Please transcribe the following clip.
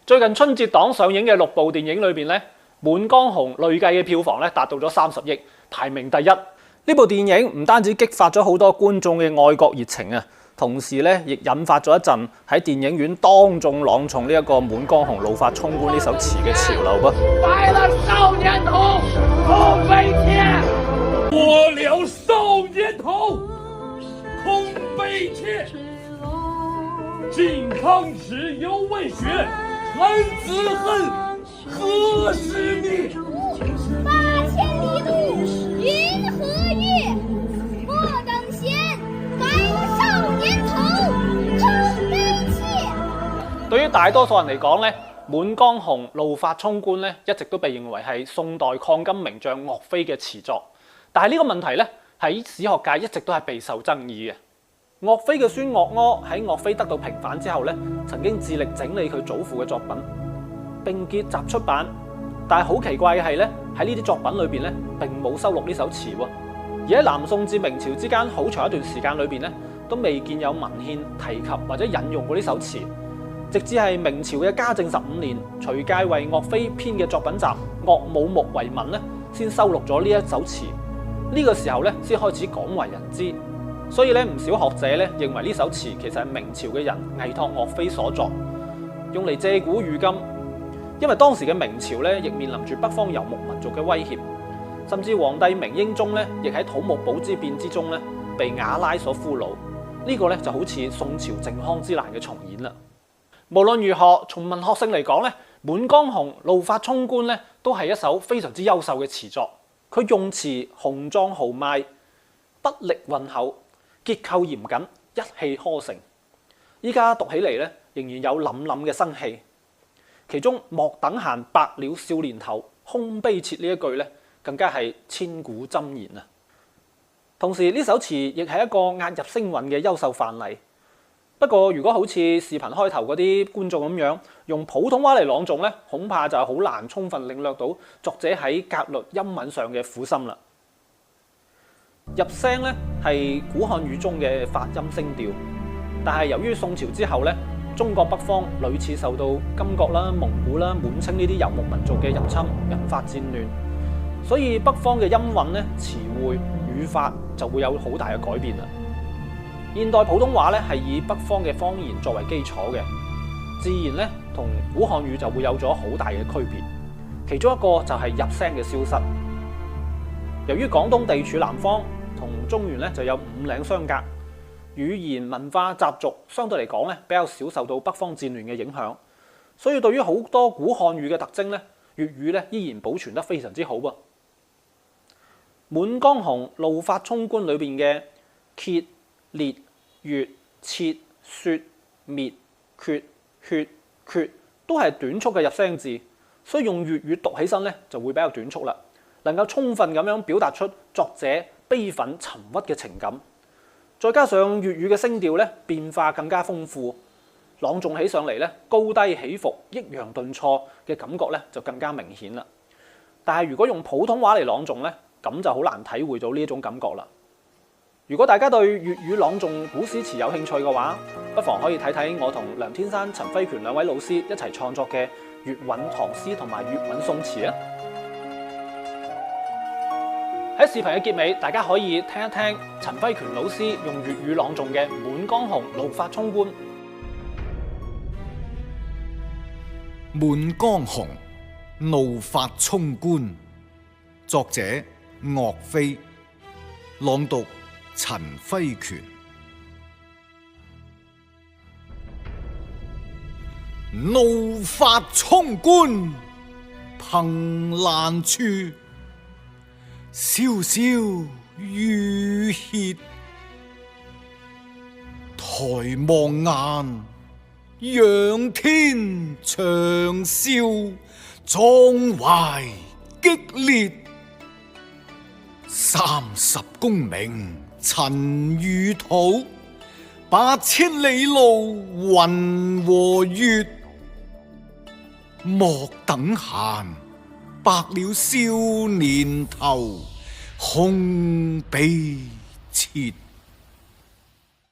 最近春節檔上映嘅6部電影裏邊咧，《滿江紅》累計嘅票房咧達到咗30億，排名第一。呢部電影唔單止激發咗好多觀眾嘅愛國熱情啊，同時咧亦引發咗一陣喺電影院當眾朗誦呢一個《滿江紅怒髮衝冠》呢首詞嘅潮流噃。白了少年頭，空悲切；我了少年頭，空悲切。靖康耻犹未雪，恨子恨，何时灭？8000里路云和月，莫等闲，白了少年头，空悲切。對於大多數人嚟講咧，《滿江紅怒髮衝冠》咧一直都被認為係宋代抗金名將岳飛嘅詞作，但係呢個問題咧喺史學界一直都係備受爭議嘅。岳飛嘅孫岳柯喺岳飛得到平反之後咧，曾經致力整理佢祖父嘅作品，並結集出版。但係好奇怪嘅係咧，喺呢啲作品裏邊咧並冇收錄呢首詞喎。而喺南宋至明朝之間好長一段時間裏邊咧，都未見有文獻提及或者引用過呢首詞。直至係明朝嘅嘉靖15年，徐介為岳飛編嘅作品集《岳武穆遺文》咧，先收錄咗呢一首詞。呢個時候咧，先開始廣為人知。所以咧，唔少學者咧認為呢首詞其實係明朝嘅人偽託岳飛所作，用嚟借古喻今。因為當時嘅明朝咧，亦面臨住北方游牧民族嘅威脅，甚至皇帝明英宗咧，亦喺土木堡之變之中咧被瓦剌所俘虜。呢個咧就好似宋朝靖康之難嘅重演啦。無論如何，從文學性嚟講咧，《滿江紅怒髮衝冠》咧都係一首非常之優秀嘅詞作。佢用詞雄壯豪邁，筆力渾厚，結構嚴謹，一氣呵成。依家讀起嚟咧，仍然有凜凜嘅生氣。其中莫等閒白了少年頭，空悲切呢一句咧，更加係千古箴言啊！同時呢首詞亦係一個押入聲韻嘅優秀範例。不過如果好似視頻開頭嗰啲觀眾咁樣用普通話嚟朗誦咧，恐怕就好難充分領略到作者喺格律音韻上嘅苦心啦。入聲咧係古漢語中嘅發音聲調，但係由於宋朝之後咧，中國北方屢次受到金國啦、蒙古啦、滿清呢啲游牧民族嘅入侵，引發戰亂，所以北方嘅音韻咧、詞彙、語法就會有好大嘅改變啦。現代普通話咧係以北方嘅方言作為基礎嘅，自然咧同古漢語就會有咗好大嘅區別。其中一個就係入聲嘅消失。由於廣東地處南方，同中原咧就有5嶺相隔，語言文化習俗相對嚟講咧比較少受到北方戰亂嘅影響，所以對於好多古漢語嘅特徵咧，粵語咧依然保存得非常之好噃。《滿江紅怒髮衝冠》裏邊嘅揭、烈、粵、切、說、滅、決、血、決都係短促嘅入聲字，所以用粵語讀起身咧就會比較短促啦，能夠充分咁樣表達出作者悲憤沉鬱嘅情感。再加上粵語嘅聲調咧變化更加豐富，朗誦起上嚟咧高低起伏、抑揚頓挫嘅感覺咧就更加明顯啦。但係如果用普通話嚟朗誦咧，咁就好難體會到呢一種感覺啦。如果大家對粵語朗誦古詩詞有興趣嘅話，不妨可以睇睇我同梁天山、陳輝權2位老師一齊創作嘅粵韻唐詩同埋粵韻宋詞啊！喺視頻嘅結尾，大家可以聽一聽陳輝權老師用粵語朗誦嘅《滿江紅怒髮衝冠》。滿江紅怒髮衝冠，作者岳飛，朗讀陳輝權。怒髮衝冠，憑欄處，蕭蕭雨歇。抬望眼，仰天長嘯，壯懷激烈。30功名塵與土，8000里路雲和月。莫等閒，白了少年頭，空悲切。